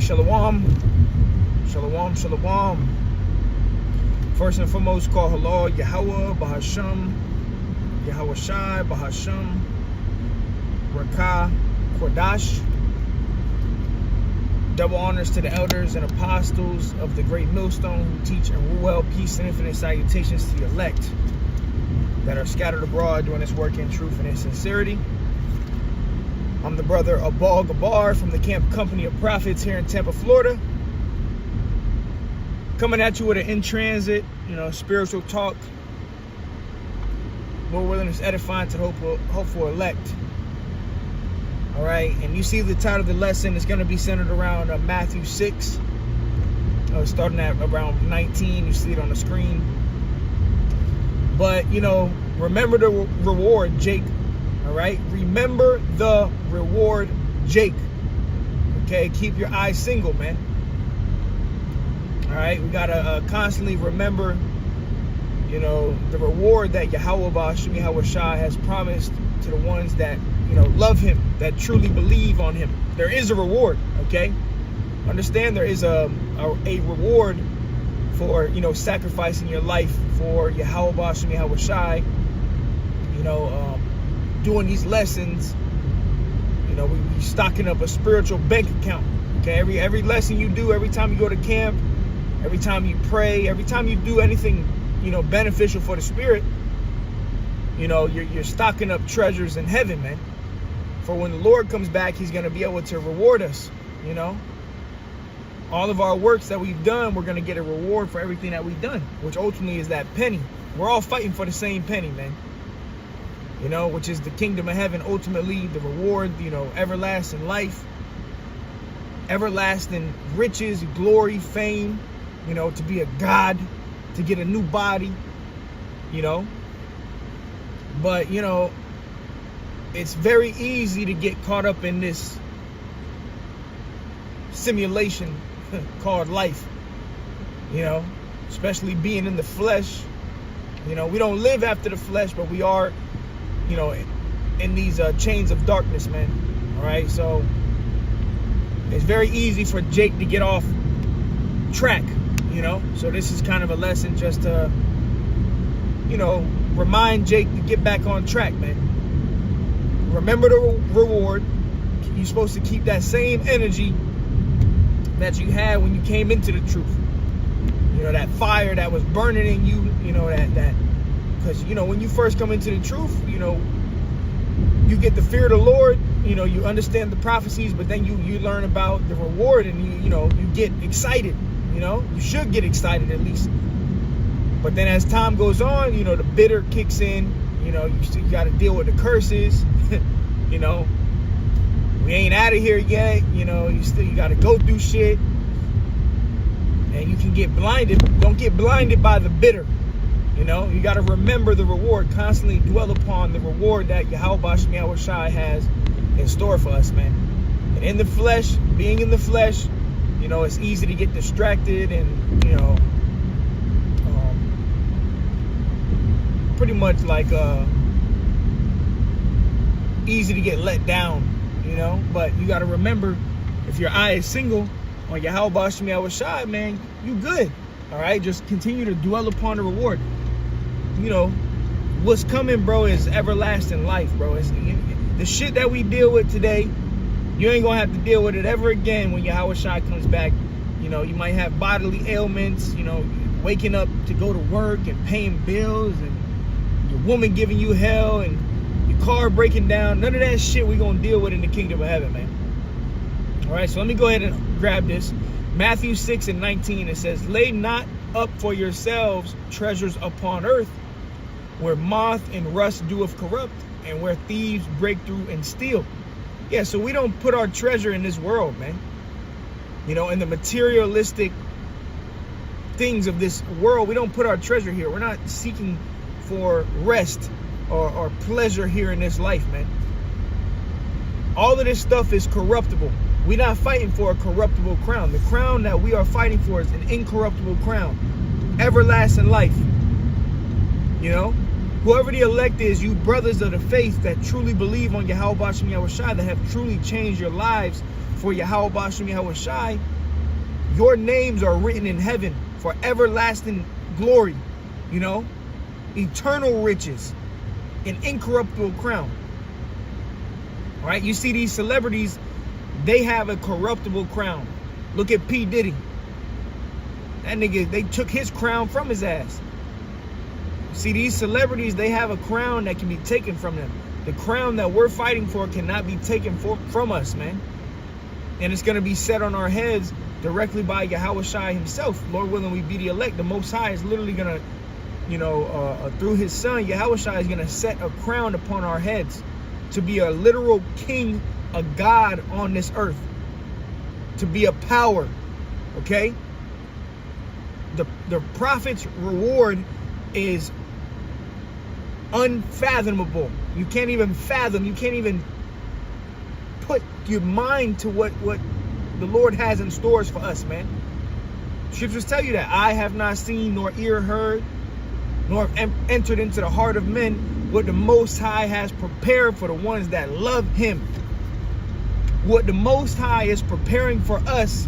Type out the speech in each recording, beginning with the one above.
Shalom. Shalom, shalom. First and foremost, call Halal Yahweh, Bahasham, Yahweh Shai, Bahasham, Rakah, Kodash. Double honors to the elders and apostles of the great millstone who teach and rule well. Peace and infinite salutations to the elect that are scattered abroad doing this work in truth and in sincerity. I'm the brother Abal Gabar from the Camp Company of Prophets here in Tampa, Florida. Coming at you with an in transit, spiritual talk. Lord willing, is edifying to the hopeful elect. All right, and you see the title of the lesson is going to be centered around Matthew 6. Starting at around 19, you see it on the screen. But, remember the reward, Jake. All right, remember the reward, Jake. Okay, keep your eyes single, man. All right, we got to constantly remember, the reward that Yahweh Ba'ashim Yahweh Shai has promised to the ones that, love him, that truly believe on him. There is a reward, okay? Understand there is a reward for, sacrificing your life for Yahweh Ba'ashim Yahweh Shai, doing these lessons. We stocking up a spiritual bank account, okay? Every lesson you do, every time you go to camp, every time you pray, every time you do anything, beneficial for the spirit, you're stocking up treasures in heaven, man. For when the Lord comes back, he's going to be able to reward us, All of our works that we've done, we're going to get a reward for everything that we've done, which ultimately is that penny. We're all fighting for the same penny, man. Which is the kingdom of heaven, ultimately the reward, everlasting life, everlasting riches, glory, fame, to be a god, to get a new body, But, it's very easy to get caught up in this simulation called life, especially being in the flesh. We don't live after the flesh, but we are, in these chains of darkness, man. All right, so it's very easy for Jake to get off track, So this is kind of a lesson just to, remind Jake to get back on track, man. Remember the reward. You're supposed to keep that same energy that you had when you came into the truth. That fire that was burning in you, that because, when you first come into the truth, you get the fear of the Lord, you understand the prophecies, but then you learn about the reward and you get excited, you should get excited at least. But then as time goes on, the bitter kicks in, you still got to deal with the curses, we ain't out of here yet, you got to go through shit. And you can get blinded. Don't get blinded by the bitter. You got to remember the reward. Constantly dwell upon the reward that Yahweh Ba'ashim Yahweh Shai has in store for us, man. And in the flesh, being in the flesh, it's easy to get distracted and, pretty much like easy to get let down, But you got to remember, if your eye is single on Yahweh Ba'ashim Yahweh Shai, man, you good. All right, just continue to dwell upon the reward. What's coming, bro, is everlasting life, bro. It's the shit that we deal with today. You ain't gonna have to deal with it ever again when Yahweh Shai comes back. You might have bodily ailments. Waking up to go to work and paying bills, and your woman giving you hell, and your car breaking down. None of that shit we gonna deal with in the kingdom of heaven, man. All right, so let me go ahead and grab this. Matthew 6:19, it says, "Lay not up for yourselves treasures upon earth, where moth and rust doeth corrupt, and where thieves break through and steal." Yeah, so we don't put our treasure in this world, man. In the materialistic things of this world, we don't put our treasure here. We're not seeking for rest or pleasure here in this life, man. All of this stuff is corruptible. We're not fighting for a corruptible crown. The crown that we are fighting for is an incorruptible crown. Everlasting life. Whoever the elect is, you brothers of the faith that truly believe on Yahweh Ba'ashim Yahweh Shai, that have truly changed your lives for Yahweh Ba'ashim Yahweh Shai, your names are written in heaven for everlasting glory, you know, eternal riches, an incorruptible crown. All right, you see these celebrities, they have a corruptible crown. Look at P. Diddy. That nigga, they took his crown from his ass. See, these celebrities, they have a crown that can be taken from them. The crown that we're fighting for cannot be taken from us, man. And it's going to be set on our heads directly by Yahweh Shai himself. Lord willing, we be the elect. The Most High is literally going to, you know, through his son, Yahweh Shai is going to set a crown upon our heads to be a literal king, a God on this earth, to be a power, okay? The prophet's reward is unfathomable. You can't even fathom, you can't even put your mind to what the Lord has in stores for us, man. Scriptures tell you that eye have not seen, nor ear heard, nor have entered into the heart of men what the Most High has prepared for the ones that love him. What the Most High is preparing for us,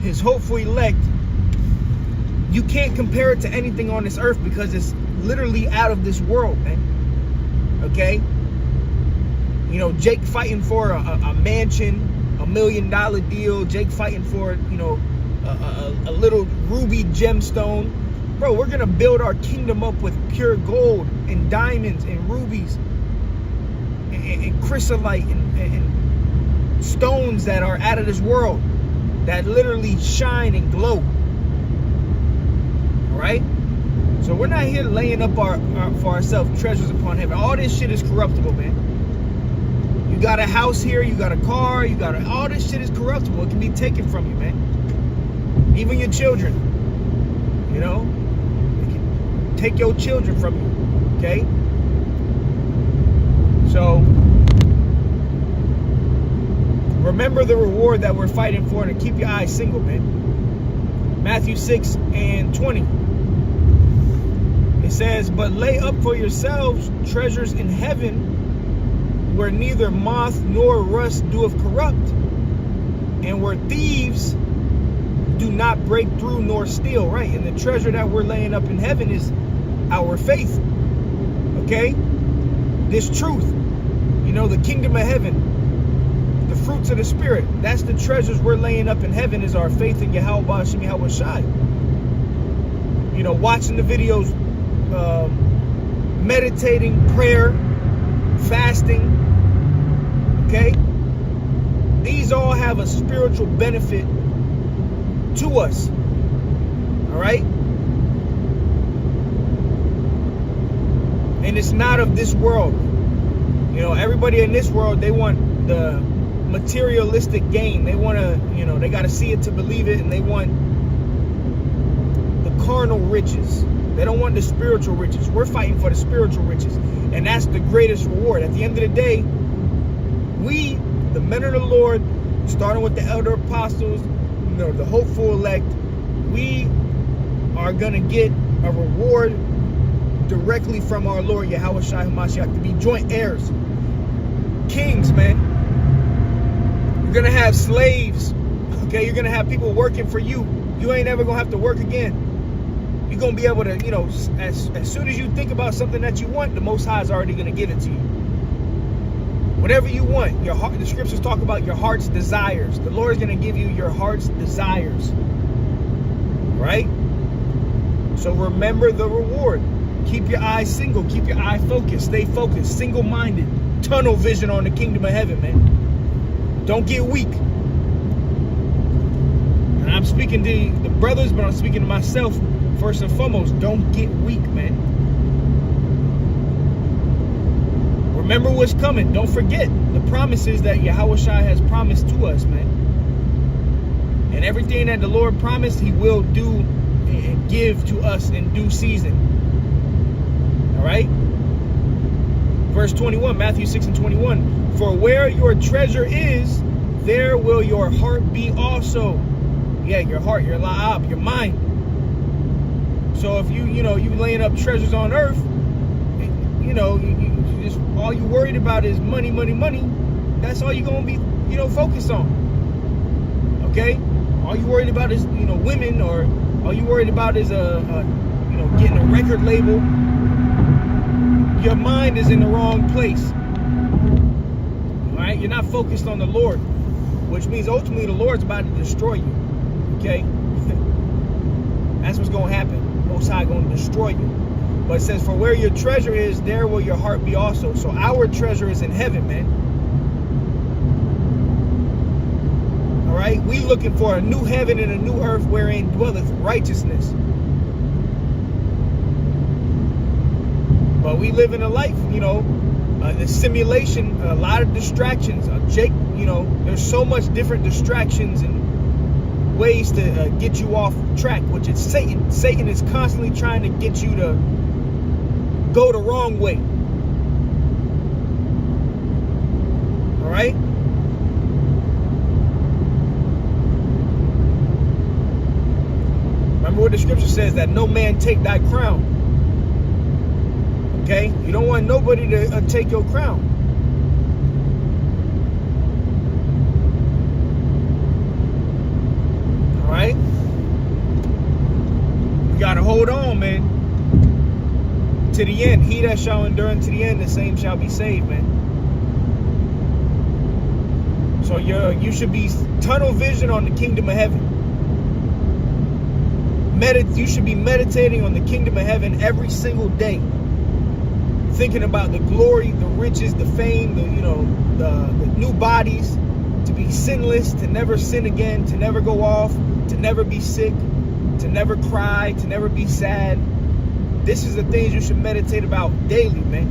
his hopeful elect, you can't compare it to anything on this earth because it's literally out of this world, man. Okay? You know, Jake fighting for a mansion, $1 million deal. Jake fighting for, you know, a little ruby gemstone. Bro, we're going to build our kingdom up with pure gold and diamonds and rubies and chrysolite and stones that are out of this world that literally shine and glow. Right? So we're not here laying up for ourselves treasures upon heaven. All this shit is corruptible, man. You got a house here, you got a car, all this shit is corruptible. It can be taken from you, man. Even your children, you know, they can take your children from you, okay? So remember the reward that we're fighting for, and keep your eyes single, man. Matthew 6:20. It says, but lay up for yourselves treasures in heaven, where neither moth nor rust doeth corrupt, and where thieves do not break through nor steal. Right? And the treasure that we're laying up in heaven is our faith. Okay? This truth. You know, the kingdom of heaven. The fruits of the Spirit. That's the treasures we're laying up in heaven, is our faith in Yahweh Ba'ashim Yahweh Shai. You know, watching the videos, meditating, prayer, fasting, okay? These all have a spiritual benefit to us, all right? And it's not of this world. You know, everybody in this world, they want the materialistic gain. They want to, you know, they got to see it to believe it, and they want the carnal riches. They don't want the spiritual riches. We're fighting for the spiritual riches. And that's the greatest reward. At the end of the day, we, the men of the Lord, starting with the elder apostles, you know, the hopeful elect, we are going to get a reward directly from our Lord, Yahweh Shai HaMashiach, to be joint heirs. Kings, man. You're going to have slaves. Okay, you're going to have people working for you. You ain't ever going to have to work again. You're going to be able to, you know, as soon as you think about something that you want, the Most High is already going to give it to you. Whatever you want, your heart, the scriptures talk about your heart's desires. The Lord is going to give you your heart's desires. Right? So remember the reward. Keep your eyes single. Keep your eye focused. Stay focused. Single-minded. Tunnel vision on the kingdom of heaven, man. Don't get weak. And I'm speaking to the brothers, but I'm speaking to myself. First and foremost, don't get weak, man. Remember what's coming. Don't forget the promises that Yahweh Shai has promised to us, man. And everything that the Lord promised, he will do and give to us in due season. All right? Verse 21, Matthew 6:21. For where your treasure is, there will your heart be also. Yeah, your heart, your la'ab, your mind. So if you laying up treasures on earth, you know, you just all you worried about is money, money, money. That's all you're gonna be, you know, focused on. Okay? All you worried about is, women, or all you worried about is getting a record label. Your mind is in the wrong place. All right, you're not focused on the Lord, which means ultimately the Lord's about to destroy you. Okay, that's what's going to happen. Most High going to destroy you. But it says, for where your treasure is, there will your heart be also. So our treasure is in heaven, man. All right, we looking for a new heaven and a new earth wherein dwelleth righteousness. But we live in a life, the simulation, a lot of distractions. Jake, there's so much different distractions and ways to get you off track, which is Satan. Satan is constantly trying to get you to go the wrong way. All right? Remember what the scripture says, that no man take thy crown. Okay? You don't want nobody to take your crown. All right? You got to hold on, man. To the end. He that shall endure unto the end, the same shall be saved, man. So you should be tunnel vision on the kingdom of heaven. You should be meditating on the kingdom of heaven every single day. Thinking about the glory, the riches, the fame, the new bodies, to be sinless, to never sin again, to never go off, to never be sick, to never cry, to never be sad. This is the things you should meditate about daily, man.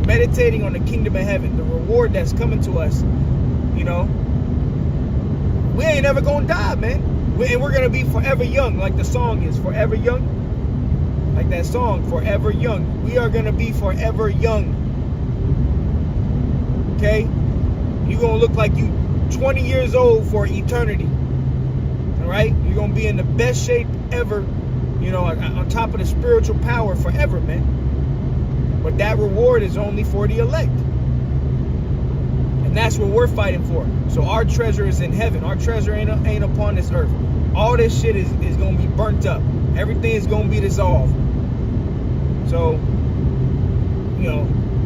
Meditating on the kingdom of heaven, the reward that's coming to us. We ain't ever gonna die, man. And we're gonna be forever young, like the song is, forever young. Like that song, forever young. We are gonna be forever young. Okay? You're gonna look like you 20 years old for eternity. All right? You're gonna be in the best shape ever. On top of the spiritual power forever, man. But that reward is only for the elect. And that's what we're fighting for. So our treasure is in heaven. Our treasure ain't upon this earth. All this shit is going to be burnt up. Everything is going to be dissolved. So,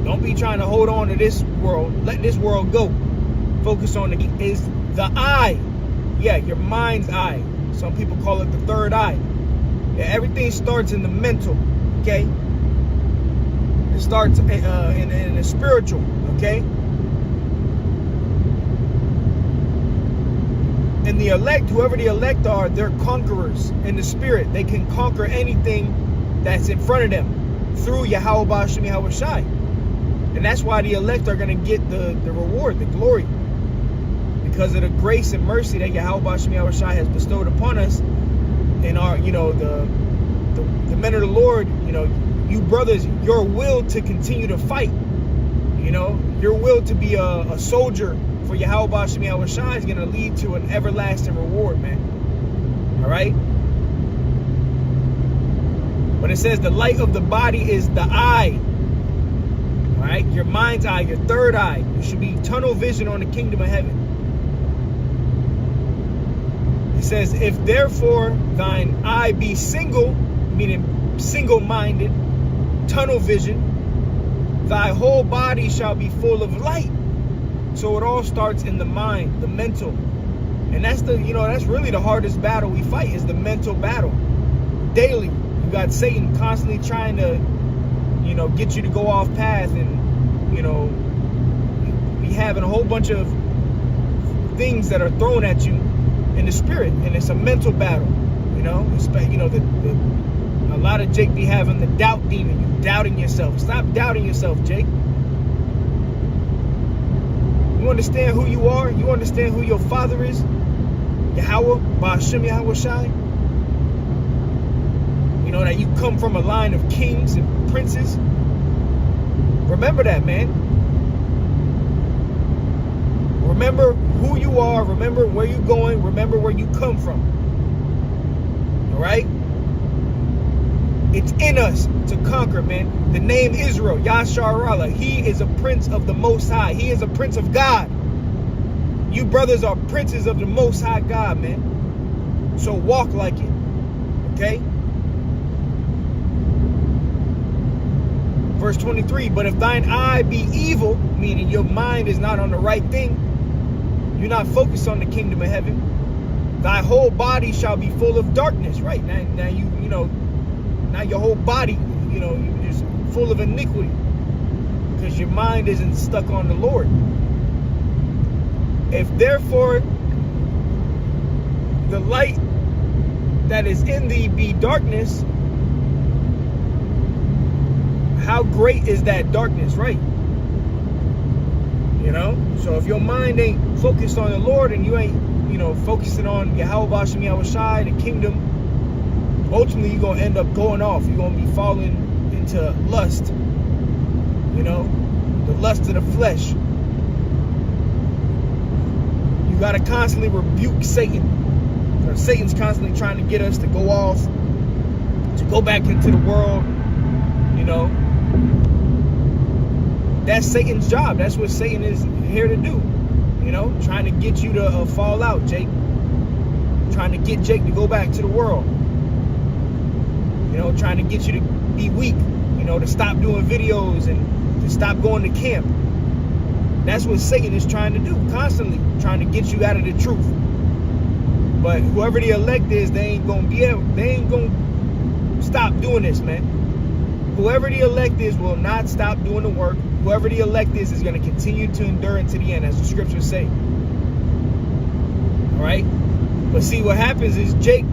don't be trying to hold on to this world. Let this world go. Focus on the eye. Yeah, your mind's eye. Some people call it the third eye. Yeah, everything starts in the mental, okay? It starts in the spiritual, okay? And the elect, whoever the elect are, they're conquerors in the spirit. They can conquer anything that's in front of them through Yahweh Ba'ashem Yahweh Shai. And that's why the elect are going to get the reward, the glory. Because of the grace and mercy that Yahweh Ba'ashem Yahweh Shai has bestowed upon us. And our, the men of the Lord, you brothers, your will to continue to fight, your will to be a soldier for Yahweh Ba'ashem Yahweh Shai is going to lead to an everlasting reward, man. All right? But it says the light of the body is the eye. All right? Your mind's eye, your third eye. You should be tunnel vision on the kingdom of heaven. It says, if therefore thine eye be single, meaning single-minded, tunnel vision, thy whole body shall be full of light. So it all starts in the mind, the mental. And that's that's really the hardest battle we fight, is the mental battle. Daily, you got Satan constantly trying to, get you to go off path and, be having a whole bunch of things that are thrown at you in the spirit. And it's a mental battle, a lot of Jake be having the doubt demon, you doubting yourself. Stop doubting yourself, Jake. You understand who you are? You understand who your father is? Yahweh, Ba'ashem Yahweh Shai. That you come from a line of kings and princes. Remember that, man. Remember who you are. Remember where you're going. Remember where you come from. All right? It's in us to conquer, man. The name Israel, Yasharallah, he is a prince of the Most High. He is a prince of God. You brothers are princes of the Most High God, man. So walk like it. Okay? Verse 23, but if thine eye be evil, meaning your mind is not on the right thing, you're not focused on the kingdom of heaven, thy whole body shall be full of darkness. Right, now now your whole body, is full of iniquity because your mind isn't stuck on the Lord. If therefore the light that is in thee be darkness, how great is that darkness, right? So if your mind ain't focused on the Lord and you ain't, focusing on Yahweh Bashem Yahweh Shai, the kingdom, ultimately you're going to end up going off. You're going to be falling into lust, the lust of the flesh. You got to constantly rebuke Satan. Satan's constantly trying to get us to go off, to go back into the world, That's Satan's job. That's what Satan is here to do. Trying to get you to fall out, Jake. Trying to get Jake to go back to the world. Trying to get you to be weak, to stop doing videos and to stop going to camp. That's what Satan is trying to do, constantly trying to get you out of the truth. But whoever the elect is, they ain't gonna stop doing this, man. Whoever the elect is will not stop doing the work. Whoever the elect is going to continue to endure unto the end, as the scriptures say. All right? But see, what happens is Jake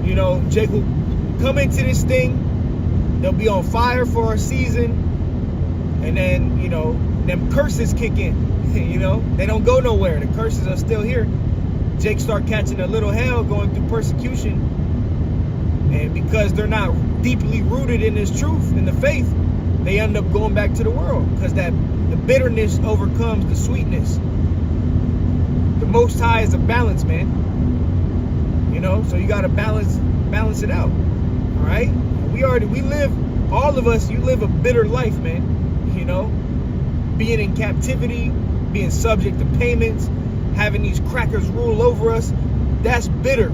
will come into this thing. They'll be on fire for a season. And then, them curses kick in. They don't go nowhere. The curses are still here. Jake start catching a little hell, going through persecution. And because they're not deeply rooted in this truth, in the faith, they end up going back to the world. Because the bitterness overcomes the sweetness. The Most High is a balance, man. So you got to balance it out. All right? We live, all of us, you live a bitter life, man. Being in captivity, being subject to payments, having these crackers rule over us, that's bitter.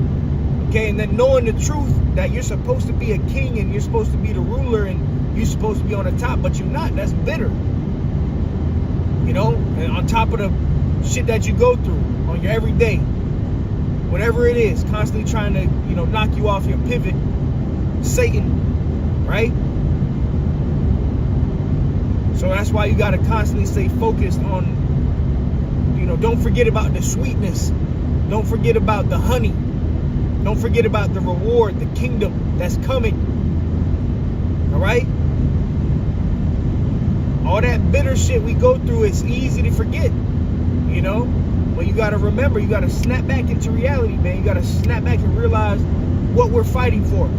Okay, and then knowing the truth that you're supposed to be a king and you're supposed to be the ruler and you're supposed to be on the top, but you're not. That's bitter. And on top of the shit that you go through on your everyday, whatever it is, constantly trying to, knock you off your pivot, Satan, right? So that's why you got to constantly stay focused on, don't forget about the sweetness. Don't forget about the honey. Don't forget about the reward, the kingdom that's coming. All right? All that bitter shit we go through, it's easy to forget, But you got to remember, you got to snap back into reality, man. You got to snap back and realize what we're fighting for.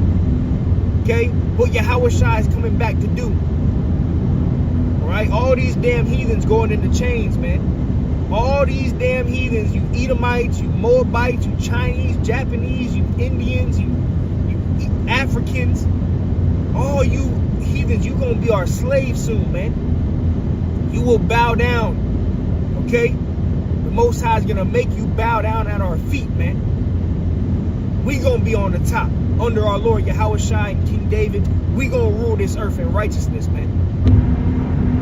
Okay? What Yahweh Shai is coming back to do. All right? All these damn heathens going into chains, man. All these damn heathens, you Edomites, you Moabites, you Chinese, Japanese, you Indians, you Africans, all you heathens, you gonna be our slaves soon, man. You will bow down, okay? The Most High is gonna make you bow down at our feet, man. We gonna be on the top, under our Lord Yahweh Shai and King David. We gonna rule this earth in righteousness, man.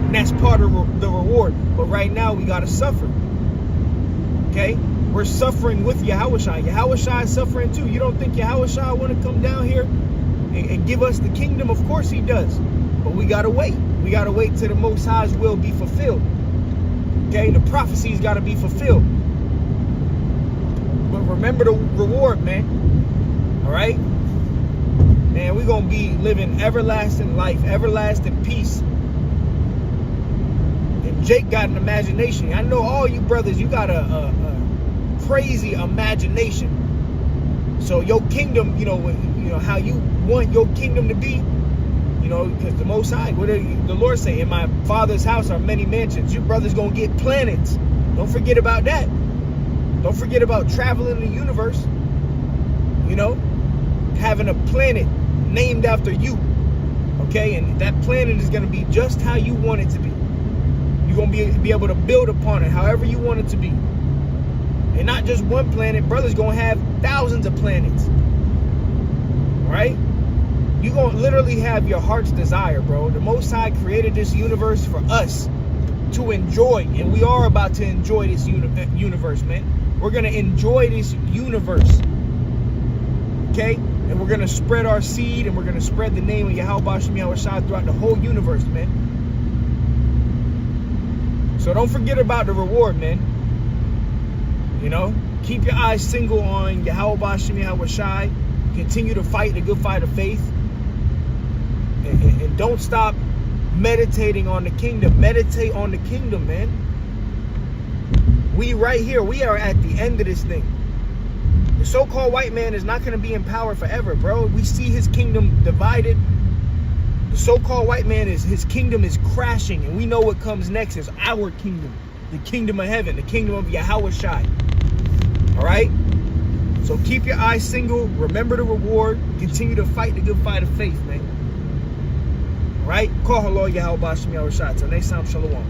And that's part of the reward. But right now, we got to suffer. Okay? We're suffering with Yahweh Shai. Yahweh Shai is suffering too. You don't think Yahweh Shai want to come down here and give us the kingdom? Of course he does. But we got to wait. We got to wait till the Most High's will be fulfilled. Okay? The prophecies got to be fulfilled. But remember the reward, man. All right? Man, we're going to be living everlasting life, everlasting peace. Jake got an imagination. I know all you brothers, you got a crazy imagination. So your kingdom, how you want your kingdom to be, because the Most High, what did the Lord say? In my Father's house are many mansions. You brothers gonna get planets. Don't forget about that. Don't forget about traveling the universe. Having a planet named after you. Okay, and that planet is gonna be just how you want it to be. You're going to be able to build upon it however you want it to be. And not just one planet, brother's gonna have thousands of planets. Right? You're gonna literally have your heart's desire, bro. The Most High created this universe for us to enjoy. And we are about to enjoy this universe, man. We're gonna enjoy this universe. Okay? And we're gonna spread our seed, and we're gonna spread the name of Yahweh Shem Yahweh Shai throughout the whole universe, man. So don't forget about the reward, man. You know, keep your eyes single on Yahweh Shem Yahweh Shai. Continue to fight the good fight of faith. And don't stop meditating on the kingdom. Meditate on the kingdom, man. We right here, we are at the end of this thing. The so-called white man is not going to be in power forever, bro. We see his kingdom divided. The so-called white man, his kingdom is crashing, and we know what comes next is our kingdom, the kingdom of heaven, the kingdom of Yahweh Shai. All right? So keep your eyes single. Remember the reward. Continue to fight the good fight of faith, man. All right? Call hello, Yahweh Shem Yahweh Shai. Till next time, shalom.